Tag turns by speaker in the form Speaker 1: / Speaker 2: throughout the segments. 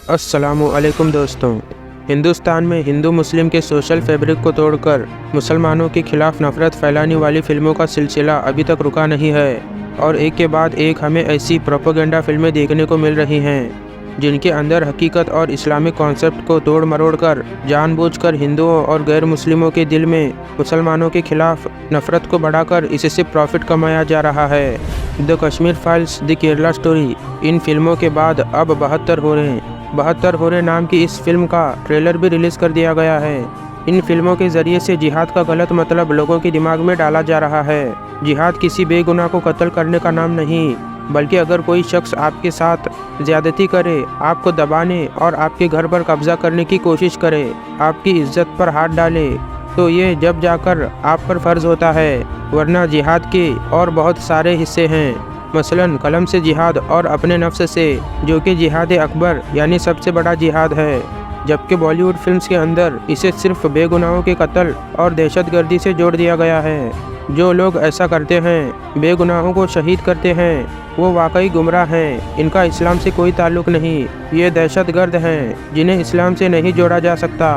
Speaker 1: अस्सलामुअलैकुम दोस्तों। हिंदुस्तान में हिंदू मुस्लिम के सोशल फैब्रिक को तोड़कर मुसलमानों के खिलाफ नफरत फैलाने वाली फिल्मों का सिलसिला अभी तक रुका नहीं है और एक के बाद एक हमें ऐसी प्रोपेगेंडा फिल्में देखने को मिल रही हैं जिनके अंदर हकीकत और इस्लामिक कॉन्सेप्ट को तोड़ मरोड़ कर जानबूझकर हिंदुओं और गैर मुस्लिमों के दिल में मुसलमानों के खिलाफ नफरत को बढ़ाकर इससे प्रॉफिट कमाया जा रहा है। The Kashmir Files, The Kerala Story, इन फिल्मों के बाद अब 72 होरे नाम की इस फिल्म का ट्रेलर भी रिलीज़ कर दिया गया है। इन फिल्मों के जरिए से जिहाद का गलत मतलब लोगों के दिमाग में डाला जा रहा है। जिहाद किसी बेगुनाह को कत्ल करने का नाम नहीं, बल्कि अगर कोई शख्स आपके साथ ज्यादती करे, आपको दबाने और आपके घर पर कब्जा करने की कोशिश करे, आपकी इज्जत पर हाथ डाले, तो ये जब जाकर आप पर फ़र्ज़ होता है, वरना जिहाद के और बहुत सारे हिस्से हैं। मसलन कलम से जिहाद और अपने नफ्स से, जो कि जिहाद अकबर यानी सबसे बड़ा जिहाद है, जबकि बॉलीवुड फिल्म्स के अंदर इसे सिर्फ बेगुनाहों के कत्ल और दहशतगर्दी से जोड़ दिया गया है। जो लोग ऐसा करते हैं, बेगुनाहों को शहीद करते हैं, वो वाकई गुमराह हैं। इनका इस्लाम से कोई ताल्लुक़ नहीं। ये दहशतगर्द हैं जिन्हें इस्लाम से नहीं जोड़ा जा सकता,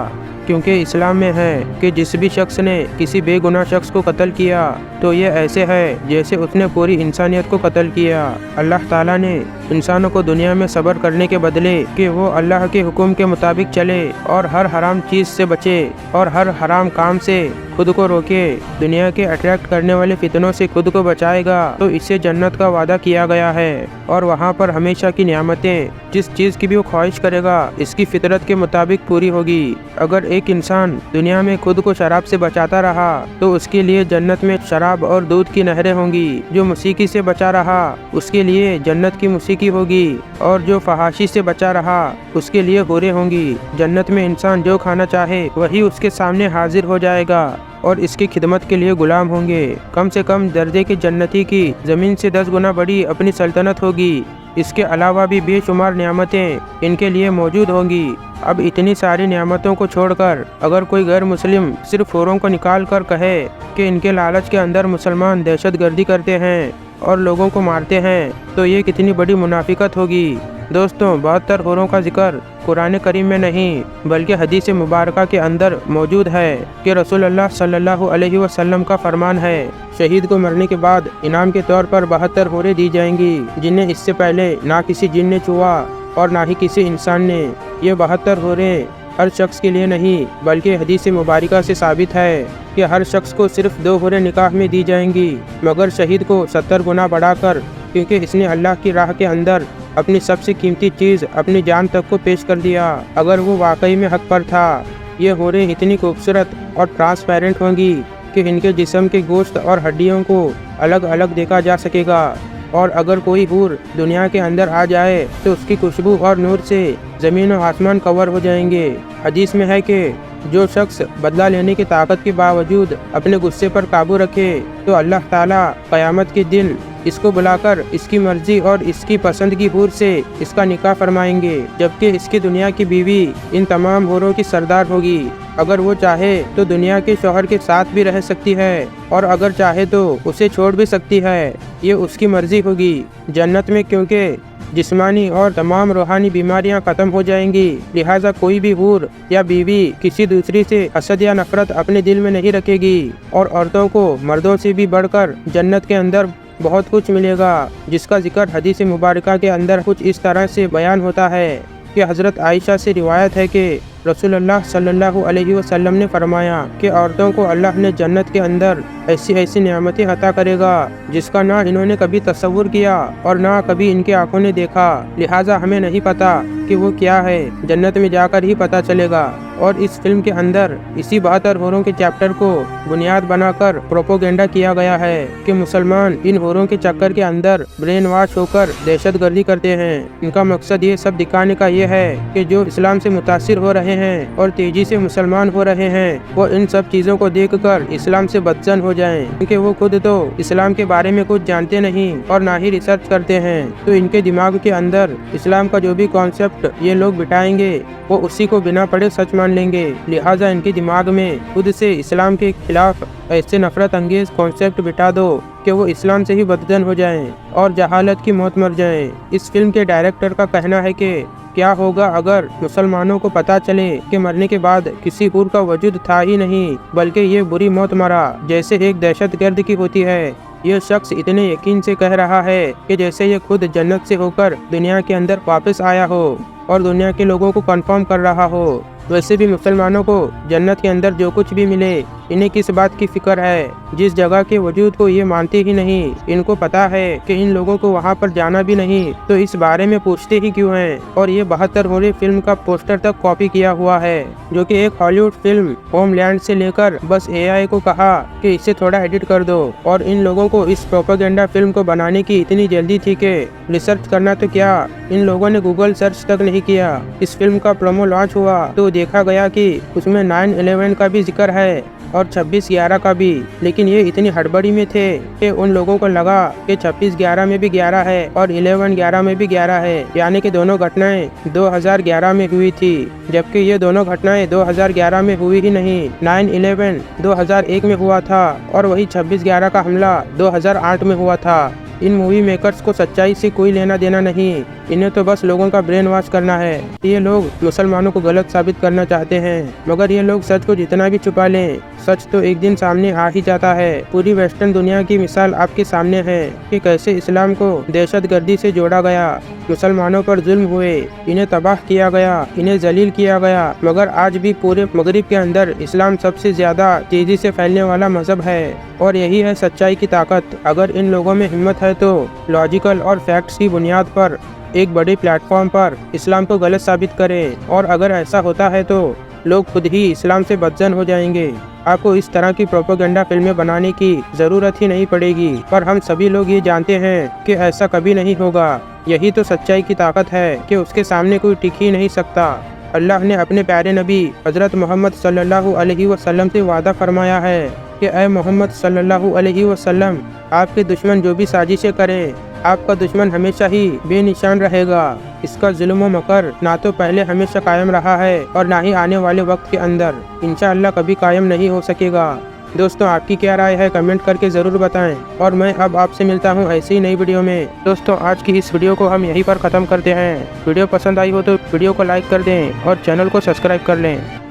Speaker 1: क्योंकि इस्लाम में है कि जिस भी शख्स ने किसी बेगुनाह शख्स को कत्ल किया तो ये ऐसे है जैसे उसने पूरी इंसानियत को कत्ल किया। अल्लाह ताला ने इंसानों को दुनिया में सब्र करने के बदले कि वो अल्लाह के हुक्म के मुताबिक चले और हर हराम चीज़ से बचे और हर हराम काम से खुद को रोके, दुनिया के अट्रैक्ट करने वाले फितनों से खुद को बचाएगा तो इससे जन्नत का वादा किया गया है और वहाँ पर हमेशा की नियामतें, जिस चीज़ की भी वो ख्वाहिश करेगा इसकी फितरत के मुताबिक पूरी होगी। अगर एक इंसान दुनिया में खुद को शराब से बचाता रहा तो उसके लिए जन्नत में शराब और दूध की नहरें होंगी। जो मौसीकी से बचा रहा उसके लिए जन्नत की मौसीकी होगी और जो फहाशी से बचा रहा उसके लिए हूरें होंगी। जन्नत में इंसान जो खाना चाहे वही उसके सामने हाजिर हो जाएगा और इसकी खिदमत के लिए गुलाम होंगे। कम से कम दर्जे के जन्नती की ज़मीन से 10 गुना बड़ी अपनी सल्तनत होगी। इसके अलावा भी बेशुमार नियामतें इनके लिए मौजूद होंगी। अब इतनी सारी नियामतों को छोड़कर अगर कोई गैर मुस्लिम सिर्फ औरों को निकाल कर कहे कि इनके लालच के अंदर मुसलमान दहशतगर्दी करते हैं और लोगों को मारते हैं, तो ये कितनी बड़ी मुनाफिकत होगी। दोस्तों, 72 होरों का जिक्र कुरान करीम में नहीं बल्कि हदीस मुबारका के अंदर मौजूद है कि रसूलुल्लाह सल्लल्लाहु अलैहि वसल्लम का फरमान है, शहीद को मरने के बाद इनाम के तौर पर 72 होरें दी जाएंगी जिन्हें इससे पहले ना किसी जिन ने छुआ और ना ही किसी इंसान ने। ये 72 होरें हर शख्स के लिए नहीं बल्कि हदीस मुबारका से साबित है कि हर शख्स को सिर्फ 2 होरें निकाह में दी जाएंगी, मगर शहीद को 70 गुना बढ़ाकर, क्योंकि इसने अल्लाह की राह के अंदर अपनी सबसे कीमती चीज़ अपनी जान तक को पेश कर दिया अगर वो वाकई में हक पर था। ये होरें इतनी खूबसूरत और ट्रांसपेरेंट होंगी कि इनके जिस्म के गोश्त और हड्डियों को अलग अलग देखा जा सकेगा और अगर कोई हूर दुनिया के अंदर आ जाए तो उसकी खुशबू और नूर से ज़मीन और आसमान कवर हो जाएंगे। हदीस में है कि जो शख्स बदला लेने की ताकत के बावजूद अपने गुस्से पर काबू रखे तो अल्लाह ताला क़यामत के दिन इसको बुलाकर इसकी मर्जी और इसकी पसंद की हूर से इसका निकाह फरमाएंगे, जबकि इसकी दुनिया की बीवी इन तमाम हूरों की सरदार होगी। अगर वो चाहे तो दुनिया के शौहर के साथ भी रह सकती है और अगर चाहे तो उसे छोड़ भी सकती है, ये उसकी मर्जी होगी। जन्नत में क्योंकि जिस्मानी और तमाम रूहानी बीमारियां ख़त्म हो जाएंगी, लिहाजा कोई भी हूर या बीवी किसी दूसरी से हसद या नफरत अपने दिल में नहीं रखेगी और औरतों को मर्दों से भी बढ़कर जन्नत के अंदर बहुत कुछ मिलेगा, जिसका जिक्र हदीस मुबारका के अंदर कुछ इस तरह से बयान होता है कि हज़रत आयशा से रिवायत है कि रसूलुल्लाह सल्लल्लाहु अलैहि वसल्लम ने फरमाया कि औरतों को अल्लाह ने जन्नत के अंदर ऐसी ऐसी नियामतें अता करेगा जिसका ना इन्होंने कभी तस्वुर किया और ना कभी इनकी आंखों ने देखा। लिहाजा हमें नहीं पता कि वो क्या है, जन्नत में जाकर ही पता चलेगा। और इस फिल्म के अंदर इसी 72 होरों के चैप्टर को बुनियाद बनाकर प्रोपोगेंडा किया गया है कि मुसलमान इन होरों के चक्कर के अंदर ब्रेन वॉश होकर दहशतगर्दी करते हैं। इनका मकसद ये सब दिखाने का ये है कि जो इस्लाम से मुतासिर हो रहे हैं और तेजी से मुसलमान हो रहे हैं वो इन सब चीज़ों को देखकर इस्लाम से बदचन हो जाएं, क्योंकि वो खुद तो इस्लाम के बारे में कुछ जानते नहीं और ना ही रिसर्च करते हैं। तो इनके दिमाग के अंदर इस्लाम का जो भी कॉन्सेप्ट ये लोग बिठाएंगे वो उसी को बिना पढ़े सच मान लेंगे। लिहाजा इनके दिमाग में खुद से इस्लाम के खिलाफ ऐसे नफरत अंगेज कॉन्सेप्ट बिठा दो कि वो इस्लाम से ही बददन हो जाएं और जहालत की मौत मर जाएं। इस फिल्म के डायरेक्टर का कहना है कि क्या होगा अगर मुसलमानों को पता चले कि मरने के बाद किसी हूर का वजूद था ही नहीं, बल्कि ये बुरी मौत मरा जैसे एक दहशतगर्द की होती है। यह शख्स इतने यकीन से कह रहा है कि जैसे ये खुद जन्नत से होकर दुनिया के अंदर वापस आया हो और दुनिया के लोगों को कंफर्म कर रहा हो। वैसे भी मुसलमानों को जन्नत के अंदर जो कुछ भी मिले, इन्हें किस बात की फिक्र है। जिस जगह के वजूद को ये मानते ही नहीं, इनको पता है कि इन लोगों को वहाँ पर जाना भी नहीं, तो इस बारे में पूछते ही क्यों हैं। और ये 72 होली फिल्म का पोस्टर तक कॉपी किया हुआ है, जो कि एक हॉलीवुड फिल्म होमलैंड से लेकर बस एआई को कहा कि इसे थोड़ा एडिट कर दो। और इन लोगों को इस प्रोपेगेंडा फिल्म को बनाने की इतनी जल्दी थी कि रिसर्च करना तो क्या, इन लोगों ने गूगल सर्च तक नहीं किया। इस फिल्म का प्रोमो लॉन्च हुआ तो देखा गया कि उसमें 9/11 का भी जिक्र है और 26/11 का भी, लेकिन ये इतनी हड़बड़ी में थे कि उन लोगों को लगा कि 26/11 में भी 11 है और 11/11 में भी 11 है, यानी कि दोनों घटनाएं 2011 में हुई थी, जबकि ये दोनों घटनाएं 2011 में हुई ही नहीं। 9/11 2001 में हुआ था और वही 26/11 का हमला 2008 में हुआ था। इन मूवी मेकर्स को सच्चाई से कोई लेना देना नहीं, इन्हें तो बस लोगों का ब्रेन वॉश करना है। ये लोग मुसलमानों को गलत साबित करना चाहते हैं, मगर ये लोग सच को जितना भी छुपा लें, सच तो एक दिन सामने आ ही जाता है। पूरी वेस्टर्न दुनिया की मिसाल आपके सामने है कि कैसे इस्लाम को दहशतगर्दी से जोड़ा गया, मुसलमानों पर जुल्म हुए, इन्हें तबाह किया गया, इन्हें जलील किया गया, मगर आज भी पूरे मगरिब के अंदर इस्लाम सबसे ज्यादा तेजी से फैलने वाला मजहब है। और यही है सच्चाई की ताकत। अगर इन लोगों में हिम्मत है तो लॉजिकल और फैक्ट्स की बुनियाद पर एक बड़े प्लेटफॉर्म पर इस्लाम को गलत साबित करें, और अगर ऐसा होता है तो लोग खुद ही इस्लाम से बदजन हो जाएंगे। आपको इस तरह की प्रोपेगेंडा फिल्में बनाने की ज़रूरत ही नहीं पड़ेगी, पर हम सभी लोग ये जानते हैं कि ऐसा कभी नहीं होगा। यही तो सच्चाई की ताकत है कि उसके सामने कोई टिक ही नहीं सकता। अल्लाह ने अपने प्यारे नबी हज़रत मोहम्मद सल्लल्लाहु अलैहि वसल्लम से वादा फरमाया है कि ऐ मोहम्मद सल्लल्लाहु अलैहि वसल्लम, आपके दुश्मन जो भी साजिशें करें, आपका दुश्मन हमेशा ही बेनिशान रहेगा। इसका जुल्म व मकर ना तो पहले हमेशा कायम रहा है और ना ही आने वाले वक्त के अंदर इंशाअल्लाह कभी कायम नहीं हो सकेगा। दोस्तों, आपकी क्या राय है कमेंट करके ज़रूर बताएं, और मैं अब आपसे मिलता हूं ऐसी ही नई वीडियो में। दोस्तों, आज की इस वीडियो को हम यहीं पर ख़त्म करते हैं। वीडियो पसंद आई हो तो वीडियो को लाइक कर दें और चैनल को सब्सक्राइब कर लें।